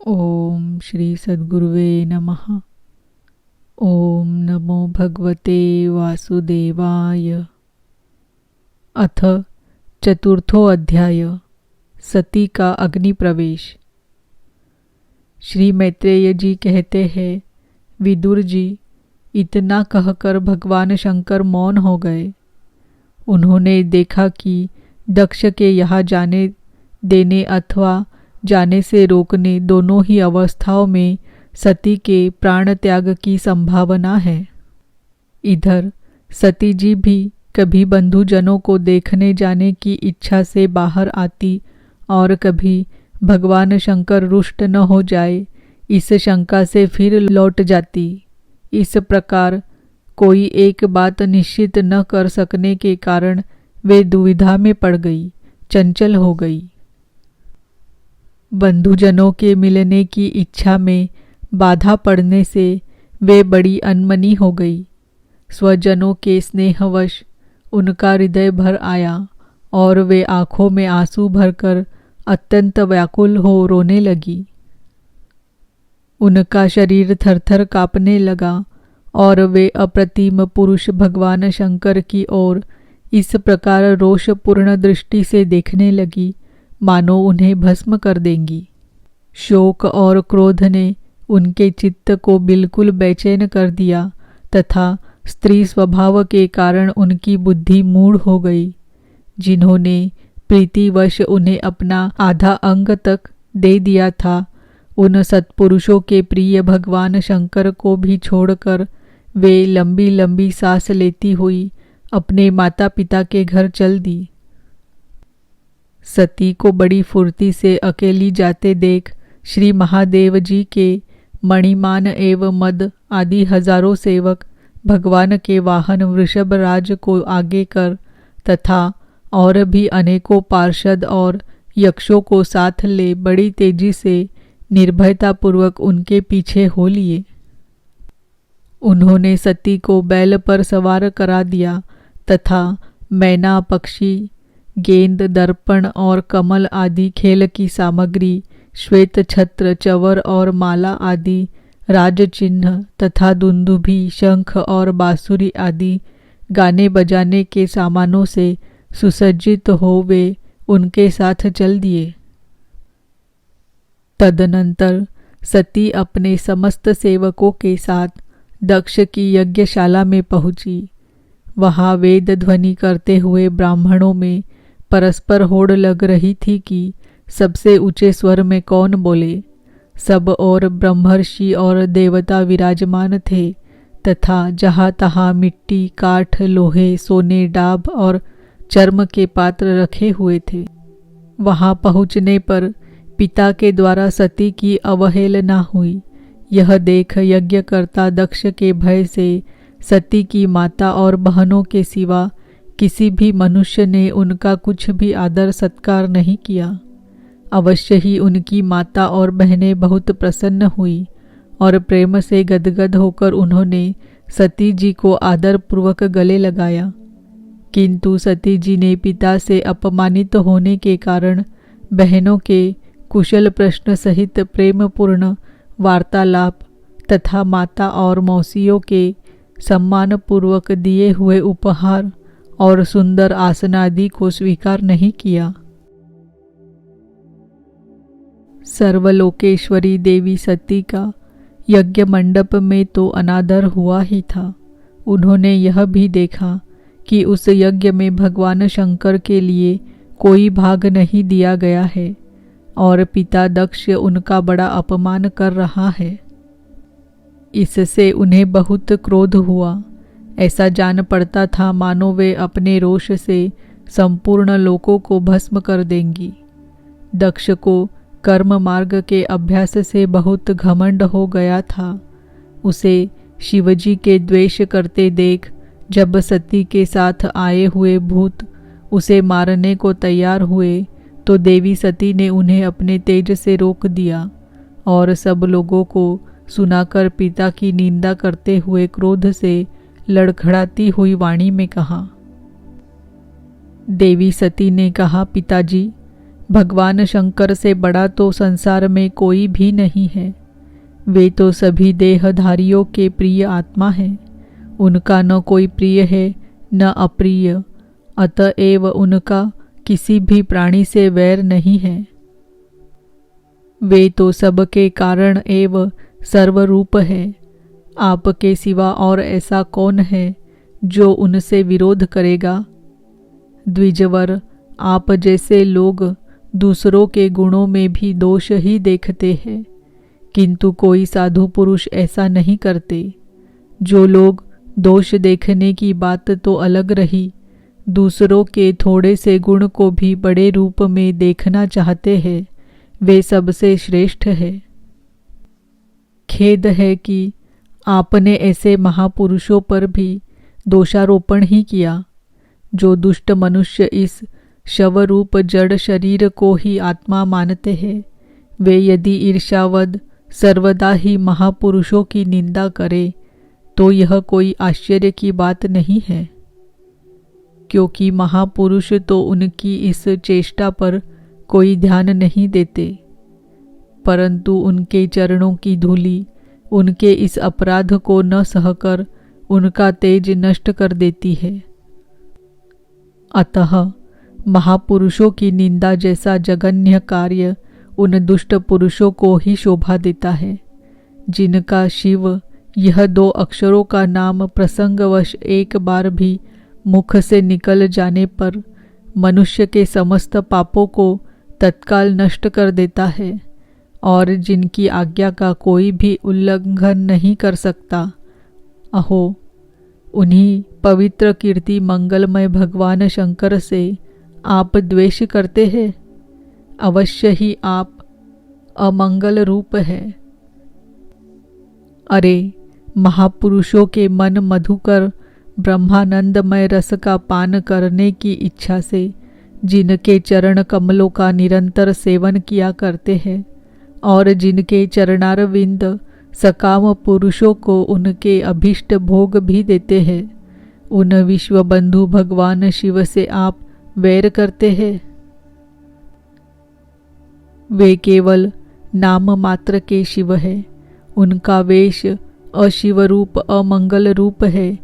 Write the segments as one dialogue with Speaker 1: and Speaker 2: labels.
Speaker 1: ओम श्री सद्गुरुवे नमः। ओम नमो भगवते वासुदेवाय। अथ चतुर्थो अध्याय सती का अग्नि प्रवेश। श्री मैत्रेय जी कहते हैं, विदुर जी, इतना कहकर भगवान शंकर मौन हो गए। उन्होंने देखा कि दक्ष के यहाँ जाने देने अथवा जाने से रोकने दोनों ही अवस्थाओं में सती के प्राण त्याग की संभावना है। इधर सती जी भी कभी बंधुजनों को देखने जाने की इच्छा से बाहर आती और कभी भगवान शंकर रुष्ट न हो जाए इस शंका से फिर लौट जाती। इस प्रकार कोई एक बात निश्चित न कर सकने के कारण वे दुविधा में पड़ गई, चंचल हो गई। बंधुजनों के मिलने की इच्छा में बाधा पड़ने से वे बड़ी अनमनी हो गई। स्वजनों के स्नेहवश उनका हृदय भर आया और वे आंखों में आंसू भरकर अत्यंत व्याकुल हो रोने लगी। उनका शरीर थरथर कांपने लगा और वे अप्रतिम पुरुष भगवान शंकर की ओर इस प्रकार रोषपूर्ण दृष्टि से देखने लगी मानो उन्हें भस्म कर देंगी। शोक और क्रोध ने उनके चित्त को बिल्कुल बेचैन कर दिया तथा स्त्री स्वभाव के कारण उनकी बुद्धि मूढ़ हो गई। जिन्होंने प्रीतिवश उन्हें अपना आधा अंग तक दे दिया था, उन सत्पुरुषों के प्रिय भगवान शंकर को भी छोड़कर वे लंबी लंबी सांस लेती हुई अपने माता पिता के घर चल दी। सती को बड़ी फुर्ती से अकेली जाते देख श्री महादेव जी के मणिमान एवं मद आदि हजारों सेवक भगवान के वाहन वृषभ राज को आगे कर तथा और भी अनेकों पार्षद और यक्षों को साथ ले बड़ी तेजी से निर्भयतापूर्वक उनके पीछे हो लिए। उन्होंने सती को बैल पर सवार करा दिया तथा मैना, पक्षी, गेंद, दर्पण और कमल आदि खेल की सामग्री, श्वेत छत्र, चवर और माला आदि राज चिन्ह तथा दुंदुभी, शंख और बांसुरी आदि गाने बजाने के सामानों से सुसज्जित हो वे उनके साथ चल दिए। तदनंतर सती अपने समस्त सेवकों के साथ दक्ष की यज्ञशाला में पहुंची। वहां वेद ध्वनि करते हुए ब्राह्मणों में परस्पर होड़ लग रही थी कि सबसे ऊंचे स्वर में कौन बोले। सब और ब्रह्मर्षि और देवता विराजमान थे तथा जहाँ तहाँ मिट्टी, काठ, लोहे, सोने, डाब और चर्म के पात्र रखे हुए थे। वहां पहुँचने पर पिता के द्वारा सती की अवहेलना हुई। यह देख यज्ञकर्ता दक्ष के भय से सती की माता और बहनों के सिवा किसी भी मनुष्य ने उनका कुछ भी आदर सत्कार नहीं किया। अवश्य ही उनकी माता और बहनें बहुत प्रसन्न हुई और प्रेम से गदगद होकर उन्होंने सती जी को आदरपूर्वक गले लगाया। किंतु सती जी ने पिता से अपमानित होने के कारण बहनों के कुशल प्रश्न सहित प्रेमपूर्ण वार्तालाप तथा माता और मौसियों के सम्मानपूर्वक दिए हुए उपहार और सुंदर आसन आदि को स्वीकार नहीं किया। सर्वलोकेश्वरी देवी सती का यज्ञ मंडप में तो अनादर हुआ ही था। उन्होंने यह भी देखा कि उस यज्ञ में भगवान शंकर के लिए कोई भाग नहीं दिया गया है और पिता दक्ष उनका बड़ा अपमान कर रहा है। इससे उन्हें बहुत क्रोध हुआ। ऐसा जान पड़ता था मानो वे अपने रोष से संपूर्ण लोकों को भस्म कर देंगी। दक्ष को कर्म मार्ग के अभ्यास से बहुत घमंड हो गया था। उसे शिवजी के द्वेष करते देख जब सती के साथ आए हुए भूत उसे मारने को तैयार हुए तो देवी सती ने उन्हें अपने तेज से रोक दिया और सब लोगों को सुनाकर पिता की निंदा करते हुए क्रोध से लड़खड़ाती हुई वाणी में कहा। देवी सती ने कहा, पिताजी, भगवान शंकर से बड़ा तो संसार में कोई भी नहीं है। वे तो सभी देहधारियों के प्रिय आत्मा हैं। उनका न कोई प्रिय है न अप्रिय, अतएव उनका किसी भी प्राणी से वैर नहीं है। वे तो सबके कारण एवं सर्वरूप है। आपके सिवा और ऐसा कौन है जो उनसे विरोध करेगा। द्विजवर, आप जैसे लोग दूसरों के गुणों में भी दोष ही देखते हैं, किंतु कोई साधु पुरुष ऐसा नहीं करते। जो लोग दोष देखने की बात तो अलग रही, दूसरों के थोड़े से गुण को भी बड़े रूप में देखना चाहते हैं, वे सबसे श्रेष्ठ है। खेद है कि आपने ऐसे महापुरुषों पर भी दोषारोपण ही किया। जो दुष्ट मनुष्य इस शवरूप जड़ शरीर को ही आत्मा मानते हैं, वे यदि ईर्ष्यावद सर्वदा ही महापुरुषों की निंदा करे तो यह कोई आश्चर्य की बात नहीं है, क्योंकि महापुरुष तो उनकी इस चेष्टा पर कोई ध्यान नहीं देते, परंतु उनके चरणों की धूलि उनके इस अपराध को न सहकर उनका तेज नष्ट कर देती है। अतः महापुरुषों की निंदा जैसा जघन्य कार्य उन दुष्ट पुरुषों को ही शोभा देता है, जिनका शिव यह 2 अक्षरों का नाम प्रसंगवश एक बार भी मुख से निकल जाने पर मनुष्य के समस्त पापों को तत्काल नष्ट कर देता है, और जिनकी आज्ञा का कोई भी उल्लंघन नहीं कर सकता। अहो, उन्हीं पवित्र कीर्ति मंगलमय भगवान शंकर से आप द्वेष करते हैं। अवश्य ही आप अमंगल रूप है। अरे, महापुरुषों के मन मधुकर ब्रह्मानंदमय रस का पान करने की इच्छा से जिनके चरण कमलों का निरंतर सेवन किया करते हैं और जिनके चरणारविंद सकाम पुरुषों को उनके अभीष्ट भोग भी देते हैं, उन विश्वबंधु भगवान शिव से आप वैर करते हैं। वे केवल नाम मात्र के शिव है। उनका वेश अशिव रूप अमंगल रूप है।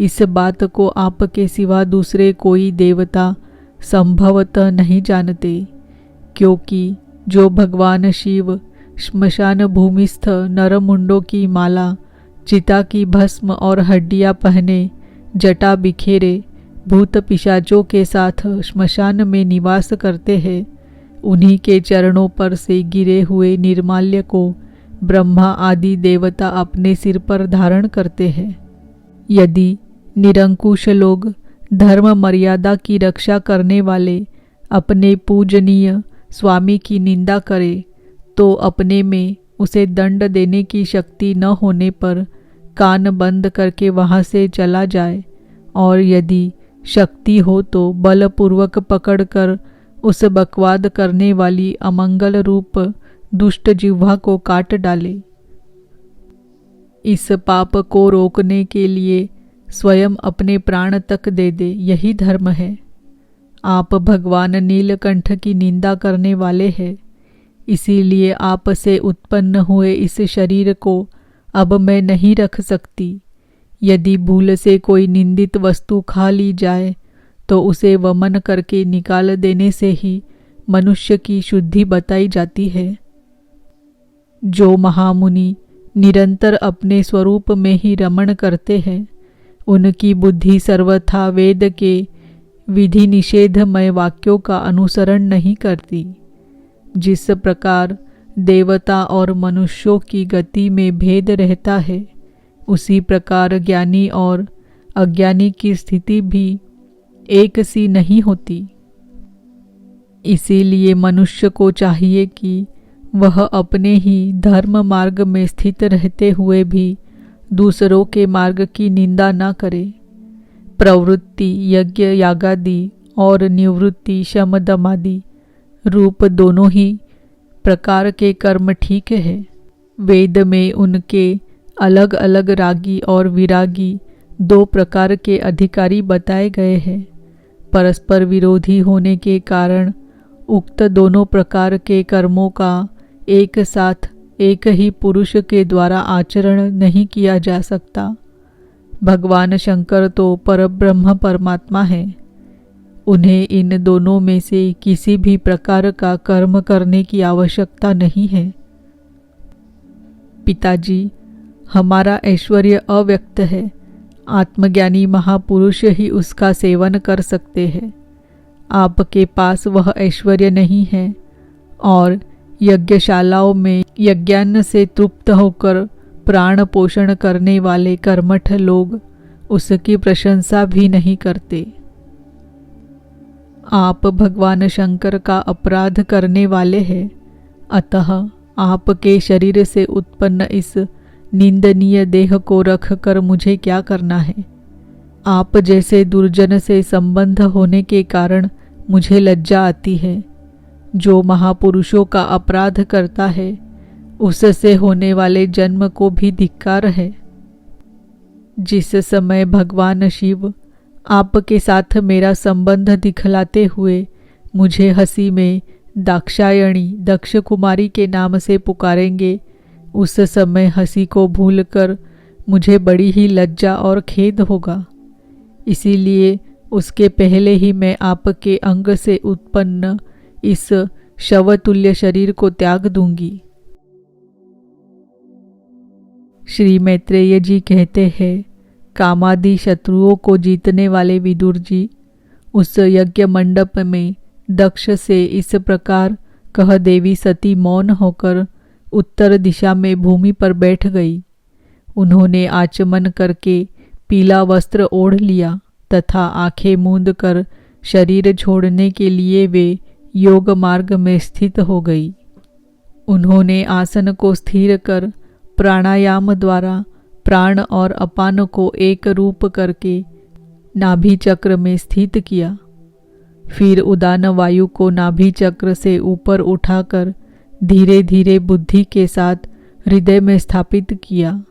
Speaker 1: इस बात को आपके सिवा दूसरे कोई देवता संभवतः नहीं जानते, क्योंकि जो भगवान शिव श्मशान भूमिस्थ नरमुंडों की माला, चिता की भस्म और हड्डियां पहने, जटा बिखेरे, भूत पिशाचों के साथ श्मशान में निवास करते हैं, उन्हीं के चरणों पर से गिरे हुए निर्माल्य को ब्रह्मा आदि देवता अपने सिर पर धारण करते हैं। यदि निरंकुश लोग धर्म मर्यादा की रक्षा करने वाले अपने पूजनीय स्वामी की निंदा करे तो अपने में उसे दंड देने की शक्ति न होने पर कान बंद करके वहां से चला जाए, और यदि शक्ति हो तो बलपूर्वक पकड़कर उस बकवाद करने वाली अमंगल रूप दुष्ट जिह्वा को काट डाले। इस पाप को रोकने के लिए स्वयं अपने प्राण तक दे दे, यही धर्म है। आप भगवान नीलकंठ की निंदा करने वाले हैं, इसीलिए आप से उत्पन्न हुए इस शरीर को अब मैं नहीं रख सकती। यदि भूल से कोई निंदित वस्तु खा ली जाए तो उसे वमन करके निकाल देने से ही मनुष्य की शुद्धि बताई जाती है। जो महामुनि निरंतर अपने स्वरूप में ही रमण करते हैं, उनकी बुद्धि सर्वथा वेद के विधि निषेधमय वाक्यों का अनुसरण नहीं करती। जिस प्रकार देवता और मनुष्यों की गति में भेद रहता है, उसी प्रकार ज्ञानी और अज्ञानी की स्थिति भी एक सी नहीं होती। इसीलिए मनुष्य को चाहिए कि वह अपने ही धर्म मार्ग में स्थित रहते हुए भी दूसरों के मार्ग की निंदा न करे। प्रवृत्ति यज्ञ यागादि और निवृत्ति शम दमादि रूप दोनों ही प्रकार के कर्म ठीक है। वेद में उनके अलग अलग रागी और विरागी 2 प्रकार के अधिकारी बताए गए हैं। परस्पर विरोधी होने के कारण उक्त दोनों प्रकार के कर्मों का एक साथ एक ही पुरुष के द्वारा आचरण नहीं किया जा सकता। भगवान शंकर तो परब्रह्म परमात्मा है। उन्हें इन दोनों में से किसी भी प्रकार का कर्म करने की आवश्यकता नहीं है। पिताजी, हमारा ऐश्वर्य अव्यक्त है। आत्मज्ञानी महापुरुष ही उसका सेवन कर सकते हैं। आपके पास वह ऐश्वर्य नहीं है और यज्ञशालाओं में यज्ञान्न से तृप्त होकर प्राण पोषण करने वाले कर्मठ लोग उसकी प्रशंसा भी नहीं करते। आप भगवान शंकर का अपराध करने वाले हैं, अतः आपके शरीर से उत्पन्न इस निंदनीय देह को रखकर मुझे क्या करना है। आप जैसे दुर्जन से संबंध होने के कारण मुझे लज्जा आती है। जो महापुरुषों का अपराध करता है उससे होने वाले जन्म को भी धिक्कार है। जिस समय भगवान शिव आपके साथ मेरा संबंध दिखलाते हुए मुझे हंसी में दाक्षायणी दक्ष कुमारी के नाम से पुकारेंगे, उस समय हंसी को भूलकर मुझे बड़ी ही लज्जा और खेद होगा। इसीलिए उसके पहले ही मैं आपके अंग से उत्पन्न इस शवतुल्य शरीर को त्याग दूंगी। श्री मैत्रेय जी कहते हैं, कामादि शत्रुओं को जीतने वाले विदुर जी उस यज्ञ मंडप में दक्ष से इस प्रकार कह देवी सती मौन होकर उत्तर दिशा में भूमि पर बैठ गई। उन्होंने आचमन करके पीला वस्त्र ओढ़ लिया तथा आंखें मूंद कर शरीर छोड़ने के लिए वे योग मार्ग में स्थित हो गई। उन्होंने आसन को स्थिर कर प्राणायाम द्वारा प्राण और अपान को एक रूप करके नाभि चक्र में स्थित किया। फिर उदान वायु को नाभि चक्र से ऊपर उठाकर धीरे धीरे बुद्धि के साथ हृदय में स्थापित किया।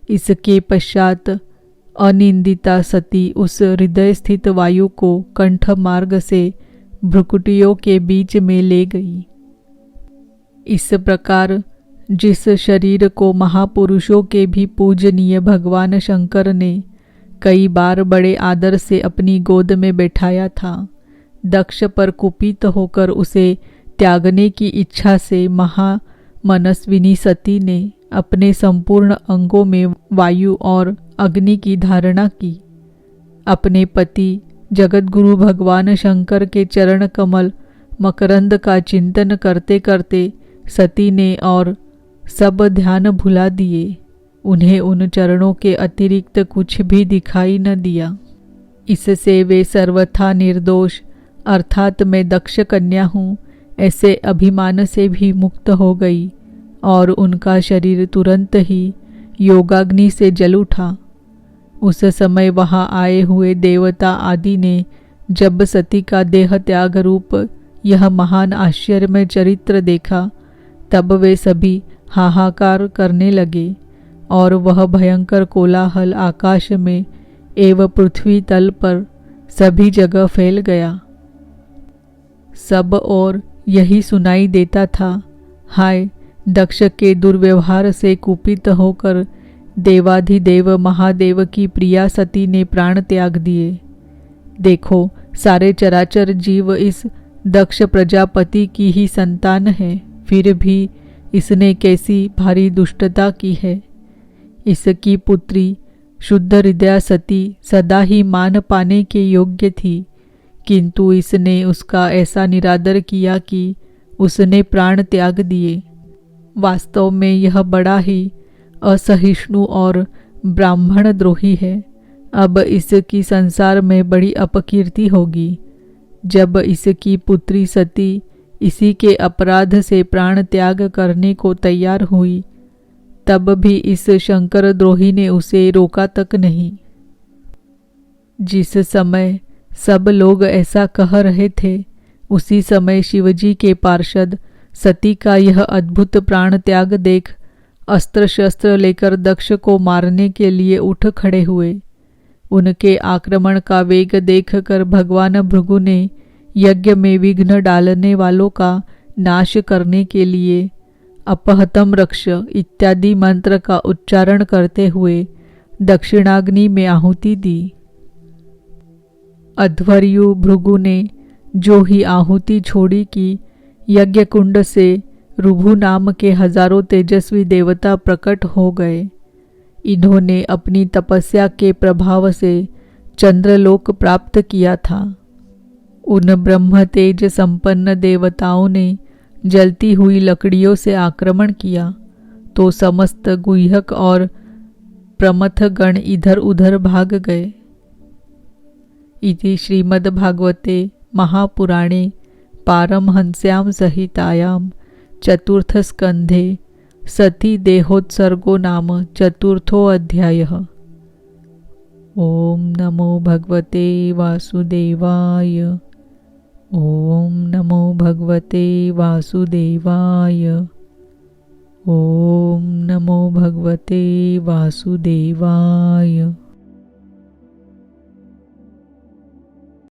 Speaker 1: इसके पश्चात अनिंदिता सती उस हृदय स्थित वायु को कंठ मार्ग से भ्रुकुटियों के बीच में ले गई। इस प्रकार जिस शरीर को महापुरुषों के भी पूजनीय भगवान शंकर ने कई बार बड़े आदर से अपनी गोद में बैठाया था, दक्ष पर कुपित होकर उसे त्यागने की इच्छा से महामनस्विनी सती ने अपने संपूर्ण अंगों में वायु और अग्नि की धारणा की। अपने पति जगतगुरु भगवान शंकर के चरण कमल मकरंद का चिंतन करते करते सती ने और सब ध्यान भुला दिए। उन्हें उन चरणों के अतिरिक्त कुछ भी दिखाई न दिया। इससे वे सर्वथा निर्दोष अर्थात मैं दक्ष कन्या हूँ ऐसे अभिमान से भी मुक्त हो गई और उनका शरीर तुरंत ही योगाग्नि से जल उठा। उस समय वहां आए हुए देवता आदि ने जब सती का देह त्याग रूप यह महान आश्चर्यमय चरित्र देखा, तब वे सभी हाहाकार करने लगे और वह भयंकर कोलाहल आकाश में एवं पृथ्वी तल पर सभी जगह फैल गया। सब और यही सुनाई देता था, हाय दक्ष के दुर्व्यवहार से कुपित होकर देवाधिदेव महादेव की प्रिया सती ने प्राण त्याग दिए। देखो, सारे चराचर जीव इस दक्ष प्रजापति की ही संतान है, फिर भी इसने कैसी भारी दुष्टता की है। इसकी पुत्री शुद्ध हृदया सती सदा ही मान पाने के योग्य थी, किंतु इसने उसका ऐसा निरादर किया कि उसने प्राण त्याग दिए। वास्तव में यह बड़ा ही असहिष्णु और ब्राह्मण द्रोही है। अब इसकी संसार में बड़ी अपकीर्ति होगी। जब इसकी पुत्री सती इसी के अपराध से प्राण त्याग करने को तैयार हुई, तब भी इस शंकर द्रोही ने उसे रोका तक नहीं। जिस समय सब लोग ऐसा कह रहे थे, उसी समय शिवजी के पार्षद सती का यह अद्भुत प्राण त्याग देख अस्त्र शस्त्र लेकर दक्ष को मारने के लिए उठ खड़े हुए। उनके आक्रमण का वेग देखकर भगवान भृगु ने यज्ञ में विघ्न डालने वालों का नाश करने के लिए अपहतम रक्ष इत्यादि मंत्र का उच्चारण करते हुए दक्षिणाग्नि में आहुति दी। अध्वर्यु भृगु ने जो ही आहुति छोड़ी कि यज्ञ कुंड से ऋभु नाम के हजारों तेजस्वी देवता प्रकट हो गए। इन्होंने अपनी तपस्या के प्रभाव से चंद्रलोक प्राप्त किया था। उन ब्रह्म तेज संपन्न देवताओं ने जलती हुई लकड़ियों से आक्रमण किया तो समस्त गुह्यक और प्रमथ गण इधर उधर भाग गए। इति श्रीमद्भागवते महापुराणे पारमहंस्यां संहितायां चतुर्थ स्कंधे सती देहोत्सर्गो नाम चतुर्थो अध्यायः। ओम नमो भगवते वासुदेवाय। ओम नमो भगवते वासुदेवाय। ओम नमो भगवते वासुदेवाय।